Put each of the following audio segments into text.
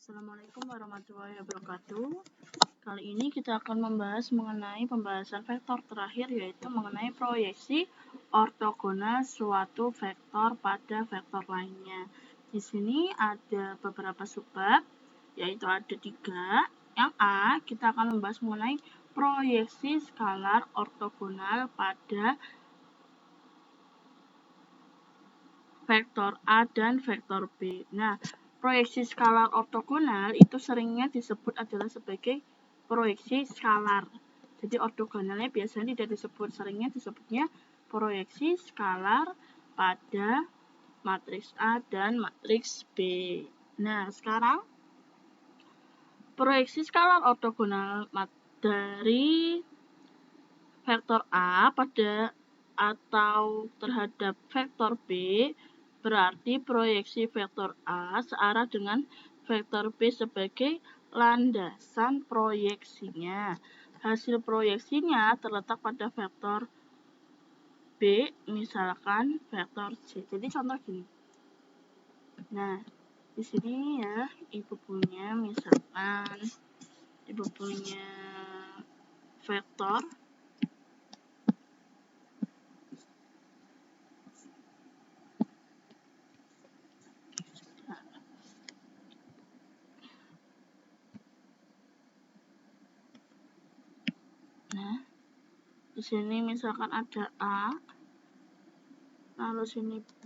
Assalamualaikum warahmatullahi wabarakatuh. Kali ini kita akan membahas mengenai pembahasan vektor terakhir, yaitu mengenai proyeksi ortogonal suatu vektor pada vektor lainnya. Di sini ada beberapa subbab, yaitu ada 3. Yang A, kita akan membahas mengenai proyeksi skalar ortogonal pada vektor A dan vektor B. Nah, proyeksi skalar ortogonal itu seringnya disebut adalah sebagai proyeksi skalar. Jadi ortogonalnya biasanya tidak disebut, seringnya disebutnya proyeksi skalar pada matriks A dan matriks B. Nah, sekarang proyeksi skalar ortogonal dari vektor A pada atau terhadap vektor B berarti proyeksi vektor A searah dengan vektor B sebagai landasan proyeksinya. Hasil proyeksinya terletak pada vektor B, misalkan vektor C. Jadi contoh gini. Nah, di sini ya, ibu punya misalkan ibu punya vektor di sini misalkan ada A, lalu sini B,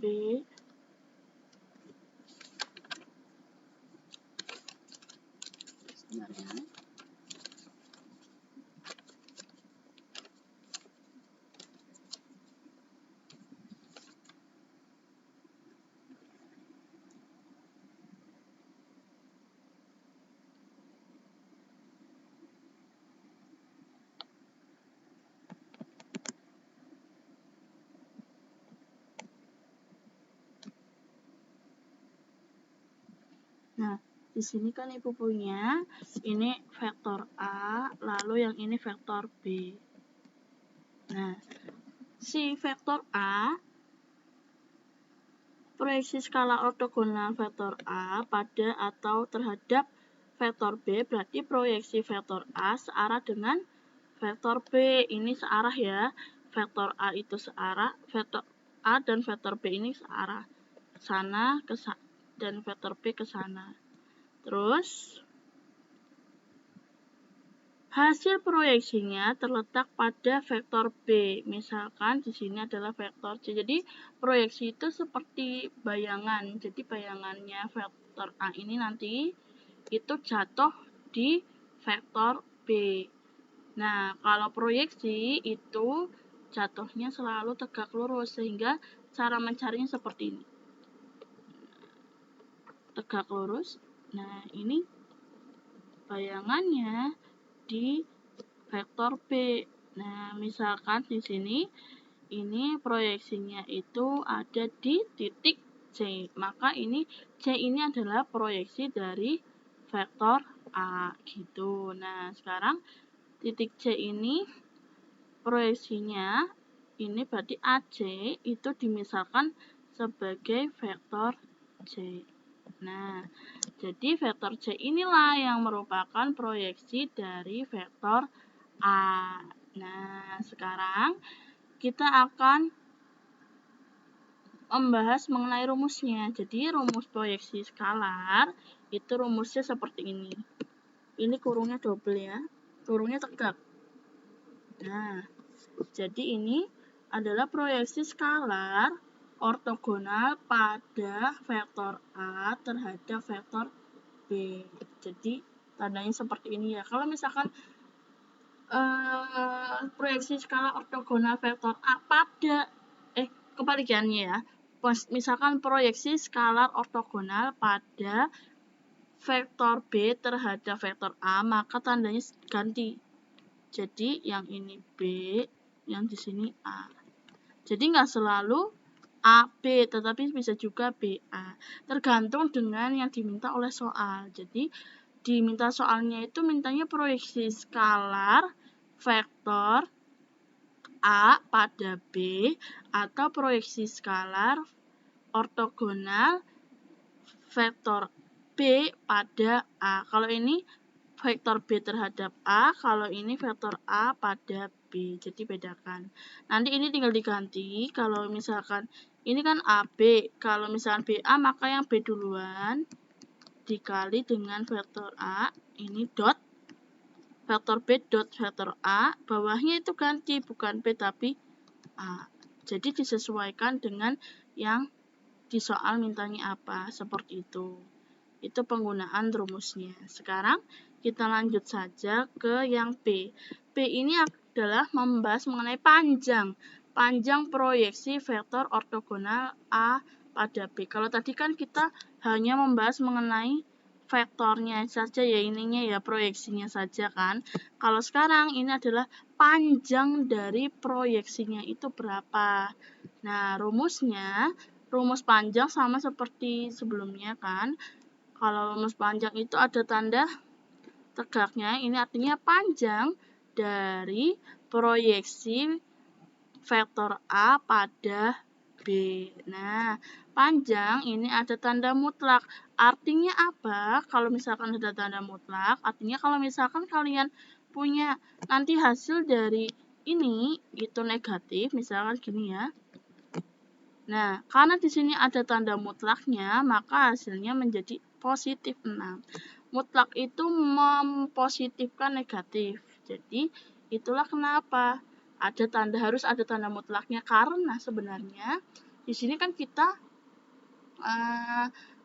Nah, di sini kan ibu punya ini vektor A, lalu yang ini vektor B. Nah, si vektor A, proyeksi skala ortogonal vektor A pada atau terhadap vektor B berarti proyeksi vektor A searah dengan vektor B. Ini searah ya, vektor A itu searah, vektor A dan vektor B ini searah, sana ke dan vektor B ke sana. Terus hasil proyeksinya terletak pada vektor B. Misalkan di sini adalah vektor C. Jadi proyeksi itu seperti bayangan. Jadi bayangannya vektor A ini nanti itu jatuh di vektor B. Nah, kalau proyeksi itu jatuhnya selalu tegak lurus, sehingga cara mencarinya seperti ini. Tegak lurus. Nah, ini bayangannya di vektor B. Nah, misalkan di sini ini proyeksinya itu ada di titik C. Maka ini C ini adalah proyeksi dari vektor A gitu. Nah, sekarang titik C ini proyeksinya ini berarti AC itu dimisalkan sebagai vektor C. Nah, jadi vektor C inilah yang merupakan proyeksi dari vektor A. Nah, sekarang kita akan membahas mengenai rumusnya. Jadi, rumus proyeksi skalar itu rumusnya seperti ini. Ini kurungnya double ya, kurungnya tegak. Nah, jadi ini adalah proyeksi skalar ortogonal pada vektor A terhadap vektor B. Jadi tandanya seperti ini ya. Kalau misalkan proyeksi skala ortogonal vektor A pada kebalikannya ya. Misalkan proyeksi skalar ortogonal pada vektor B terhadap vektor A, maka tandanya ganti. Jadi yang ini B, yang di sini A. Jadi nggak selalu AB, tetapi bisa juga BA. Tergantung dengan yang diminta oleh soal. Jadi diminta soalnya itu mintanya proyeksi skalar vektor A pada B atau proyeksi skalar ortogonal vektor B pada A. Kalau ini vektor B terhadap A, kalau ini vektor A pada B. Jadi bedakan. Nanti ini tinggal diganti. Kalau misalkan ini kan AB, kalau misalkan BA maka yang B duluan dikali dengan vektor A, ini dot vektor B dot vektor A, bawahnya itu ganti, bukan B tapi A. Jadi disesuaikan dengan yang di soal mintanya apa, seperti itu. Itu penggunaan rumusnya. Sekarang kita lanjut saja ke yang P. P ini adalah membahas mengenai panjang proyeksi vektor ortogonal A pada B. Kalau tadi kan kita hanya membahas mengenai vektornya saja ya, ininya ya, proyeksinya saja kan. Kalau sekarang ini adalah panjang dari proyeksinya itu berapa. Nah, rumus panjang sama seperti sebelumnya kan. Kalau rumus panjang itu ada tanda tegaknya, ini artinya panjang dari proyeksi vektor A pada B. Nah, panjang ini ada tanda mutlak. Artinya apa? Kalau misalkan ada tanda mutlak, artinya kalau misalkan kalian punya nanti hasil dari ini itu negatif, misalkan gini ya. Nah, karena di sini ada tanda mutlaknya, maka hasilnya menjadi positif 6. Mutlak itu mempositifkan negatif. Jadi, itulah kenapa harus ada tanda mutlaknya, karena sebenarnya di sini kan kita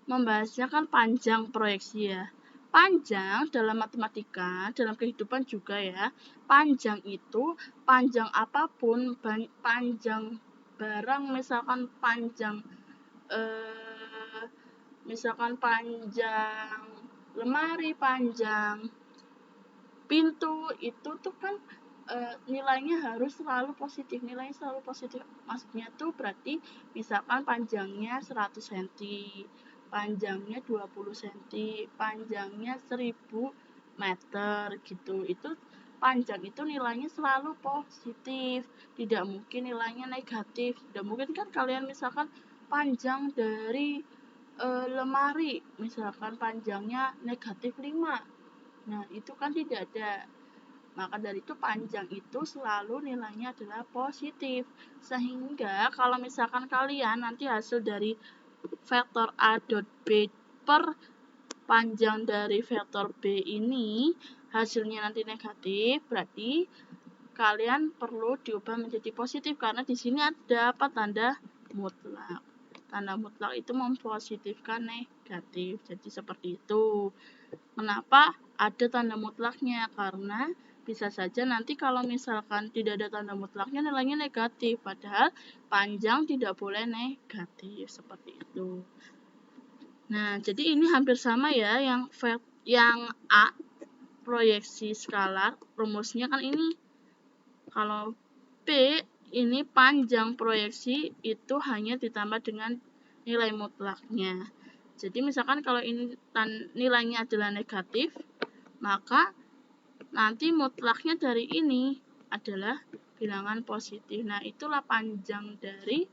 membahasnya kan panjang proyeksi ya. Panjang dalam matematika, dalam kehidupan juga ya. Panjang itu panjang apapun, panjang barang, misalkan panjang lemari, panjang pintu, itu tuh kan nilainya harus selalu positif. Nilainya selalu positif, maksudnya tuh berarti misalkan panjangnya 100 cm, panjangnya 20 cm, panjangnya 1000 meter gitu. Itu panjang itu nilainya selalu positif, tidak mungkin nilainya negatif. Tidak mungkin kan kalian misalkan panjang dari lemari, misalkan panjangnya negatif 5. Nah, itu kan tidak ada. Maka dari itu panjang itu selalu nilainya adalah positif. Sehingga kalau misalkan kalian nanti hasil dari vektor A dot B per panjang dari vektor B ini hasilnya nanti negatif, berarti kalian perlu diubah menjadi positif karena di sini ada apa? Tanda mutlak. Tanda mutlak itu mempositifkan negatif. Jadi seperti itu. Kenapa ada tanda mutlaknya? Karena bisa saja nanti kalau misalkan tidak ada tanda mutlaknya nilainya negatif, padahal panjang tidak boleh negatif, seperti itu. Nah, jadi ini hampir sama ya, yang A proyeksi skalar, rumusnya kan ini. Kalau P ini panjang proyeksi itu hanya ditambah dengan nilai mutlaknya. Jadi misalkan kalau ini nilainya adalah negatif, maka nanti mutlaknya dari ini adalah bilangan positif. Nah, itulah panjang dari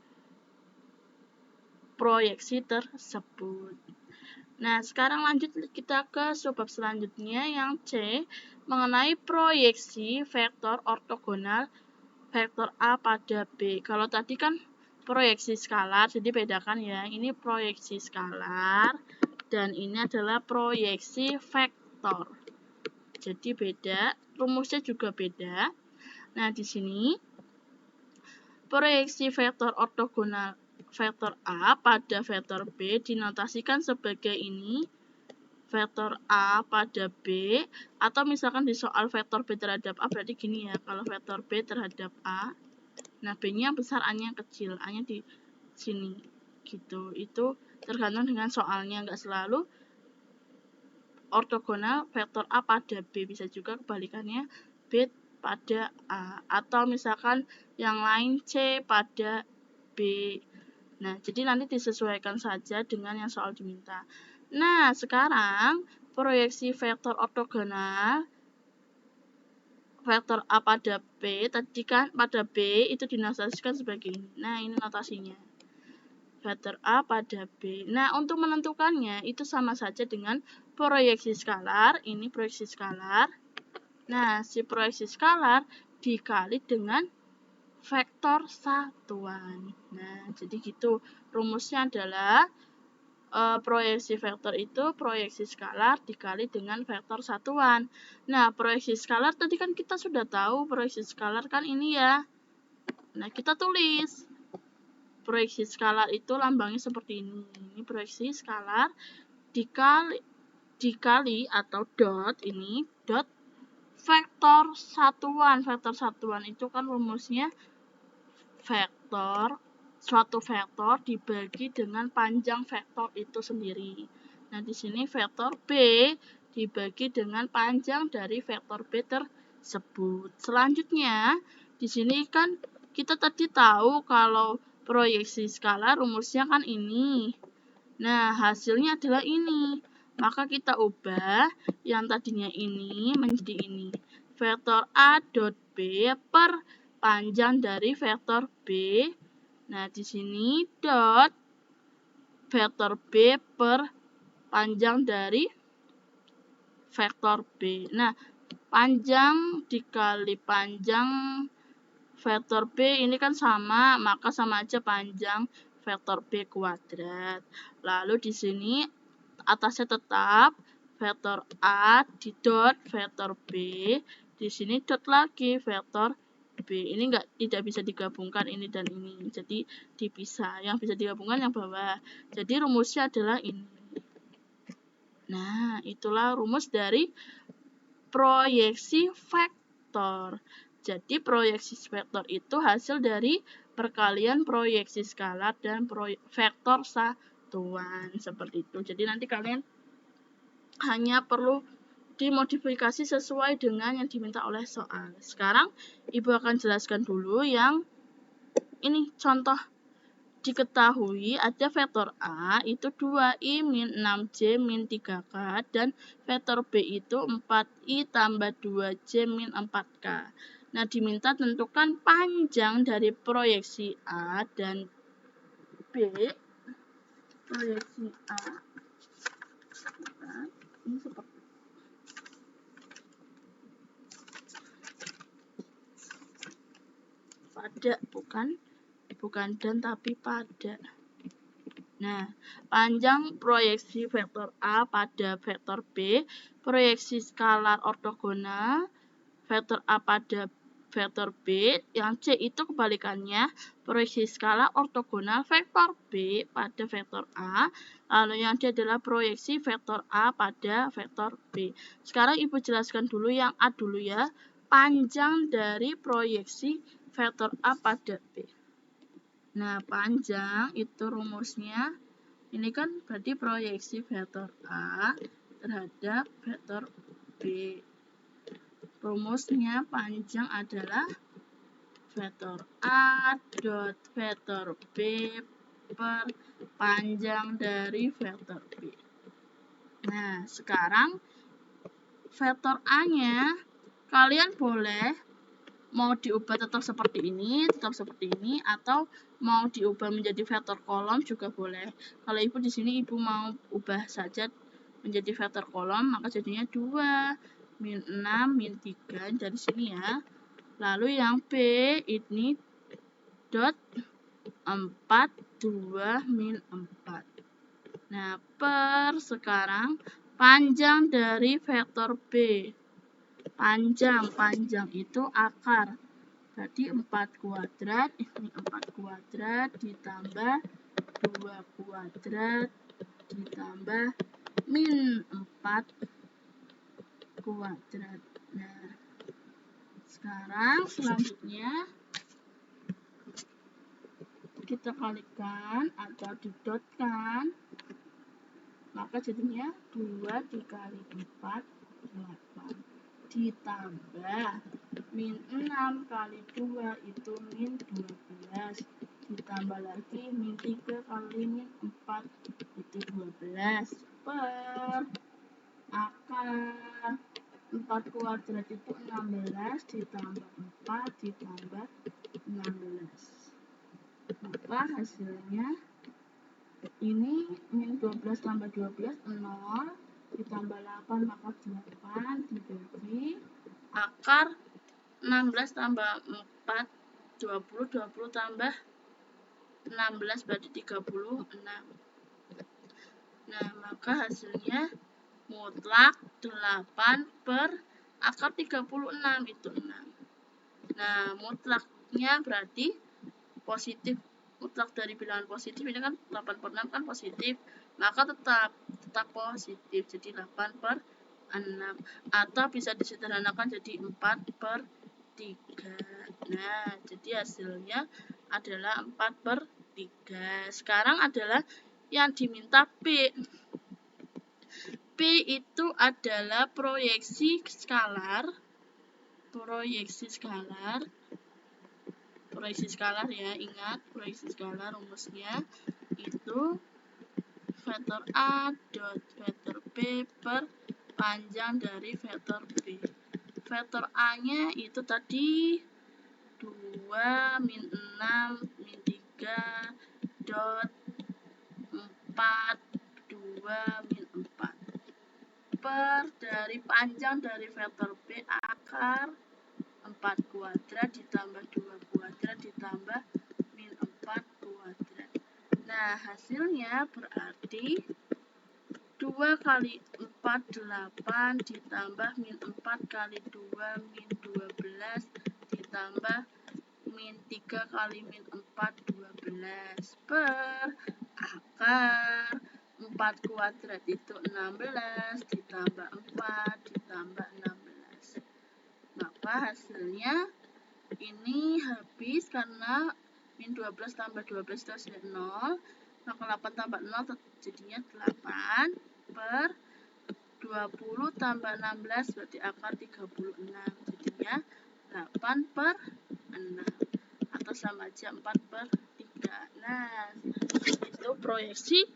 proyeksi tersebut. Nah, sekarang lanjut kita ke subbab selanjutnya yang C, mengenai proyeksi vektor ortogonal vektor A pada B. Kalau tadi kan proyeksi skalar, jadi bedakan ya. Ini proyeksi skalar dan ini adalah proyeksi vektor. Jadi beda, rumusnya juga beda. Nah, di sini proyeksi vektor ortogonal vektor A pada vektor B dinotasikan sebagai ini, vektor A pada B, atau misalkan di soal vektor B terhadap A berarti gini ya, kalau vektor B terhadap A, nah B-nya yang besar, A-nya yang kecil, A-nya di sini gitu. Itu tergantung dengan soalnya, nggak selalu ortogonal vektor A pada B, bisa juga kebalikannya B pada A, atau misalkan yang lain C pada B. Nah, jadi nanti disesuaikan saja dengan yang soal diminta. Nah, sekarang proyeksi vektor ortogonal vektor A pada B, tadi kan pada B itu dinotasikan sebagai ini. Nah, ini notasinya. vektor A pada B. Nah, untuk menentukannya itu sama saja dengan proyeksi skalar. Ini proyeksi skalar. Nah, si proyeksi skalar dikali dengan vektor satuan. Nah, jadi gitu. Rumusnya adalah proyeksi vektor itu proyeksi skalar dikali dengan vektor satuan. Nah, proyeksi skalar tadi kan kita sudah tahu proyeksi skalar kan ini ya. Nah, kita tulis. Proyeksi skalar itu lambangnya seperti ini. Ini proyeksi skalar dikali atau dot ini dot vektor satuan. Vektor satuan itu kan rumusnya suatu vektor dibagi dengan panjang vektor itu sendiri. Nah, di sini vektor B dibagi dengan panjang dari vektor B tersebut. Selanjutnya, di sini kan kita tadi tahu kalau proyeksi skalar rumusnya kan ini. Nah, hasilnya adalah ini. Maka kita ubah yang tadinya ini menjadi ini. Vektor A dot B per panjang dari vektor B. Nah, di sini dot vektor B per panjang dari vektor B. Nah, panjang dikali panjang vektor B ini kan sama, maka sama aja panjang vektor B kuadrat. Lalu di sini atasnya tetap vektor A di dot vektor B, di sini dot lagi vektor B. Ini tidak bisa digabungkan ini dan ini, jadi dipisah. Yang bisa digabungkan yang bawah. Jadi rumusnya adalah ini. Nah, itulah rumus dari proyeksi vektor. Jadi proyeksi vektor itu hasil dari perkalian proyeksi skalar dan vektor satuan seperti itu. Jadi nanti kalian hanya perlu dimodifikasi sesuai dengan yang diminta oleh soal. Sekarang Ibu akan jelaskan dulu yang ini contoh. Diketahui ada vektor A itu 2i min 6j min 3k dan vektor B itu 4i tambah 2j min 4k. Nah, diminta tentukan panjang dari proyeksi A dan B. Proyeksi A. Nah, ini seperti pada, bukan dan tapi pada. Nah, panjang proyeksi vektor A pada vektor B, proyeksi skalar ortogonal vektor A pada vektor B, yang C itu kebalikannya, proyeksi skalar ortogonal vektor B pada vektor A, lalu yang D adalah proyeksi vektor A pada vektor B. Sekarang Ibu jelaskan dulu yang A dulu ya, panjang dari proyeksi vektor A pada B. Nah, panjang itu rumusnya, ini kan berarti proyeksi vektor A terhadap vektor B. Rumusnya panjang adalah vektor A dot vektor B per panjang dari vektor B. Nah, sekarang vektor A-nya kalian boleh mau diubah tetap seperti ini, atau mau diubah menjadi vektor kolom juga boleh. Kalau Ibu di sini Ibu mau ubah saja menjadi vektor kolom, maka jadinya 2 min 6 min 3 dari sini ya. Lalu yang B ini dot 4 2 min 4. Nah, per sekarang panjang dari vektor B. Panjang itu akar. Berarti 4 kuadrat, ini 4 kuadrat ditambah 2 kuadrat ditambah min 4 kuadrat. Nah, sekarang selanjutnya kita kalikan atau didotkan, maka jadinya 2 dikali 4 8 ditambah min 6 kali 2 itu min 12 ditambah lagi min 3 kali min 4 itu 12 per akar 4 kuadrat itu 16 ditambah 4 ditambah 16, maka hasilnya Ini min 12 tambah 12, 0. Ditambah 8, maka 8. Dibagi akar 16 tambah 4, 20. 20 tambah 16 berarti 36. Nah, maka hasilnya mutlak 8 per akar 36 itu 6. Nah, mutlaknya berarti positif. Mutlak dari bilangan positif ini kan 8 per 6 kan positif, maka tetap positif, jadi 8 per 6, atau bisa disederhanakan jadi 4 per 3. Nah, jadi hasilnya adalah 4 per 3. Sekarang adalah yang diminta P. P itu adalah proyeksi skalar. Proyeksi skalar ya, ingat proyeksi skalar rumusnya itu vektor A dot vektor B per panjang dari vektor B. Vektor A-nya itu tadi 2 min 6 min 3 dot 4 2 min 4 per dari panjang dari vektor B akar 4 kuadrat ditambah 2 kuadrat ditambah min 4 kuadrat. Nah, hasilnya berarti 2 kali 4 8 ditambah min 4 kali 2 min 12 ditambah min 3 kali min 4 12 per akar 4 kuadrat itu 16 ditambah 4 ditambah 16. Maka hasilnya ini habis karena min 12 tambah 12 itu hasilnya 0. Maka 8 tambah 0 jadinya 8 per 20 tambah 16 berarti akar 36. Jadinya 8 per 6 atau sama aja 4 per 3. Nah, itu proyeksi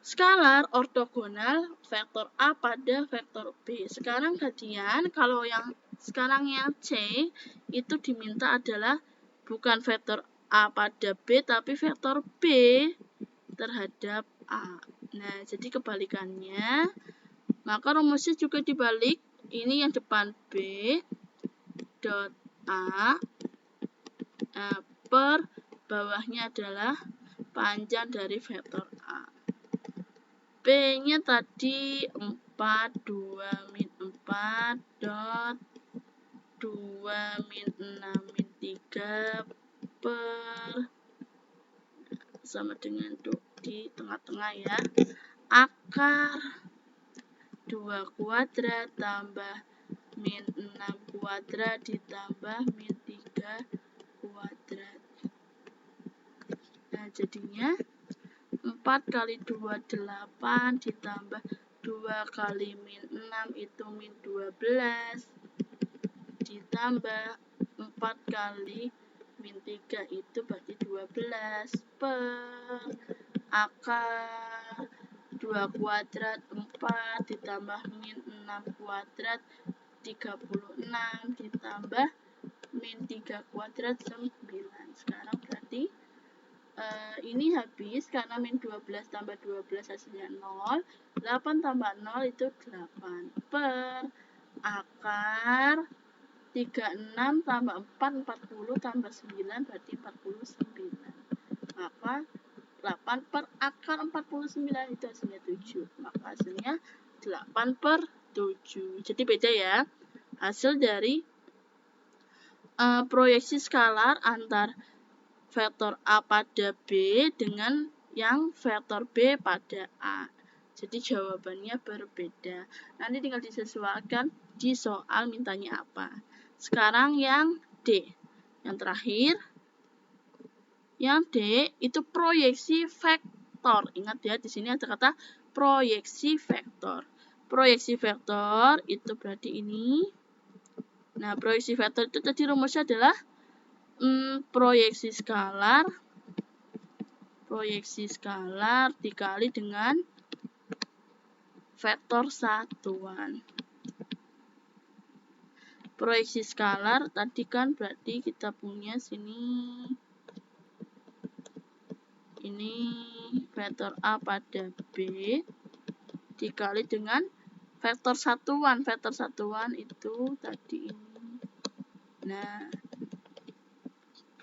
skalar ortogonal vektor A pada vektor B. Sekarang kajian, kalau yang sekarang yang C itu diminta adalah bukan vektor A pada B, tapi vektor B terhadap A. Nah, jadi kebalikannya. Maka rumusnya juga dibalik. Ini yang depan B dot A per bawahnya adalah panjang dari vektor A. P-nya tadi 4, 2 min 4 dot 2 min 6 min 3 per sama dengan di tengah-tengah ya, akar 2 kuadrat tambah min 6 kuadrat ditambah min 3 kuadrat. Nah, jadinya 4 kali 2 8 ditambah 2 kali min 6 itu min 12 ditambah 4 kali min 3 itu berarti 12 per akar 2 kuadrat 4 ditambah min 6 kuadrat 36 ditambah min 3 kuadrat 9. Sekarang berarti ini habis karena min 12 tambah 12 hasilnya 0. 8 tambah 0 itu 8 per akar 36 tambah 4 40 tambah 9 berarti 49. Maka 8 per akar 49 itu hasilnya 7. Maka hasilnya 8 per 7. Jadi beda ya hasil dari proyeksi skalar antar vektor A pada B dengan yang vektor B pada A. Jadi jawabannya berbeda. Nanti tinggal disesuaikan di soal mintanya apa. Sekarang yang D. Yang terakhir. Yang D itu proyeksi vektor. Ingat ya, di sini ada kata proyeksi vektor. Proyeksi vektor itu berarti ini. Nah, proyeksi vektor itu tadi rumusnya adalah proyeksi skalar dikali dengan vektor satuan. Proyeksi skalar tadi kan berarti kita punya sini ini vektor A pada B dikali dengan vektor satuan. Vektor satuan itu tadi ini. Nah,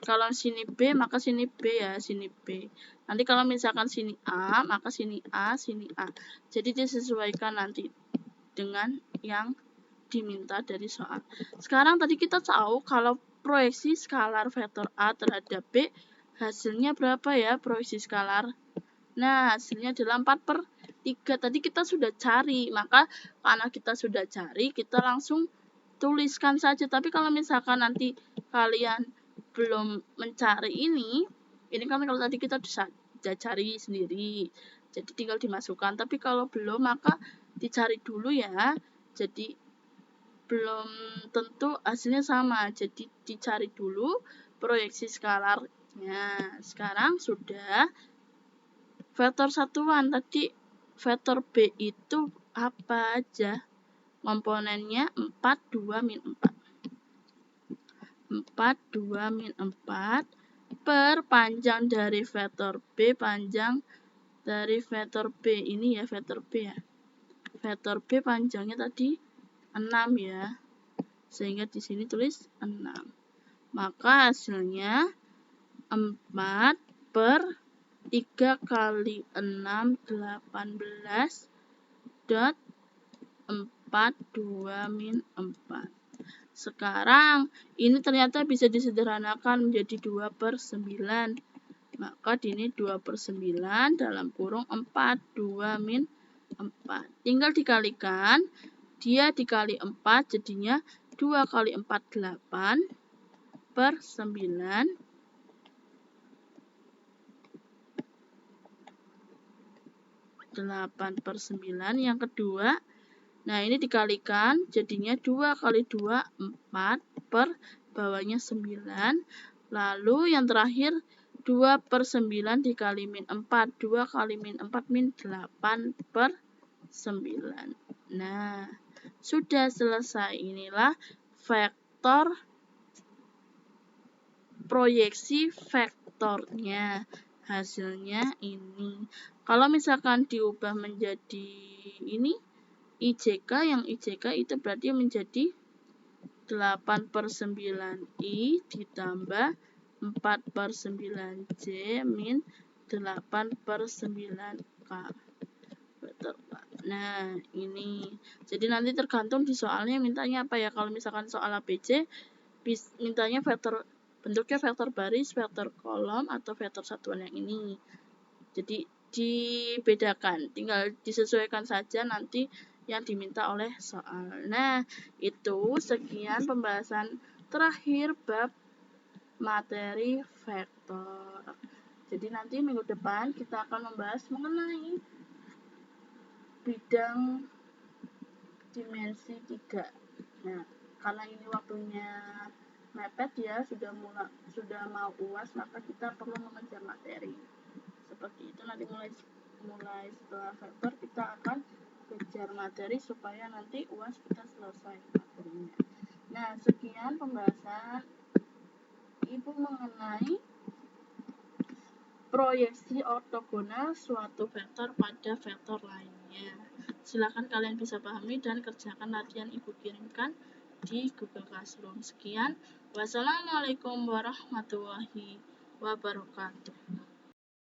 kalau sini B, maka sini B ya, sini B. Nanti kalau misalkan sini A, maka sini A, sini A. Jadi disesuaikan nanti dengan yang diminta dari soal. Sekarang tadi kita tahu kalau proyeksi skalar vektor A terhadap B, hasilnya berapa ya proyeksi skalar? Nah, hasilnya adalah 4/3. Tadi kita sudah cari, maka karena kita sudah cari, kita langsung tuliskan saja. Tapi kalau misalkan nanti kalian belum mencari ini kan kalau tadi kita sudah cari sendiri, jadi tinggal dimasukkan. Tapi kalau belum, maka dicari dulu ya. Jadi belum tentu hasilnya sama, jadi dicari dulu proyeksi skalarnya. Sekarang sudah vektor satuan, tadi vektor B itu apa aja? Komponennya 4, 2, min 4. 4, 2, min 4 per panjang dari vektor B, panjang dari vektor B. Ini ya vektor B ya. Vektor B panjangnya tadi 6 ya. Sehingga di sini tulis 6. Maka hasilnya 4 per 3 kali 6, 18 dot 4, 2, min 4. Sekarang ini ternyata bisa disederhanakan menjadi 2/9. Maka ini 2/9 dalam kurung 4, 2, min 4. Tinggal dikalikan, dia dikali 4 jadinya 2 kali 4, 8/9. 8/9. Yang kedua, nah ini dikalikan jadinya 2 kali 2, 4 per bawahnya 9. Lalu yang terakhir 2/9 dikali min 4. 2 kali min 4 min 8/9. Nah, sudah selesai. Inilah vektor proyeksi vektornya. Hasilnya ini. Kalau misalkan diubah menjadi ini IJK, yang IJK itu berarti menjadi 8/9I ditambah 4/9J min 8/9K. Nah, ini. Jadi nanti tergantung di soalnya mintanya apa ya. Kalau misalkan soal ABC, mintanya vektor, bentuknya vektor baris, vektor kolom, atau vektor satuan yang ini. Jadi dibedakan, tinggal disesuaikan saja nanti yang diminta oleh soal. Nah, itu sekian pembahasan terakhir bab materi vektor. Jadi nanti minggu depan kita akan membahas mengenai bidang dimensi 3. Nah, karena ini waktunya mepet ya, sudah mau UAS, maka kita perlu mengejar materi. Seperti itu, nanti mulai setelah vektor kita akan kejar materi supaya nanti UAS kita selesai materinya. Nah, sekian pembahasan Ibu mengenai proyeksi ortogonal suatu vektor pada vektor lainnya. Silakan kalian bisa pahami dan kerjakan latihan Ibu kirimkan di Google Classroom. Sekian, wassalamualaikum warahmatullahi wabarakatuh.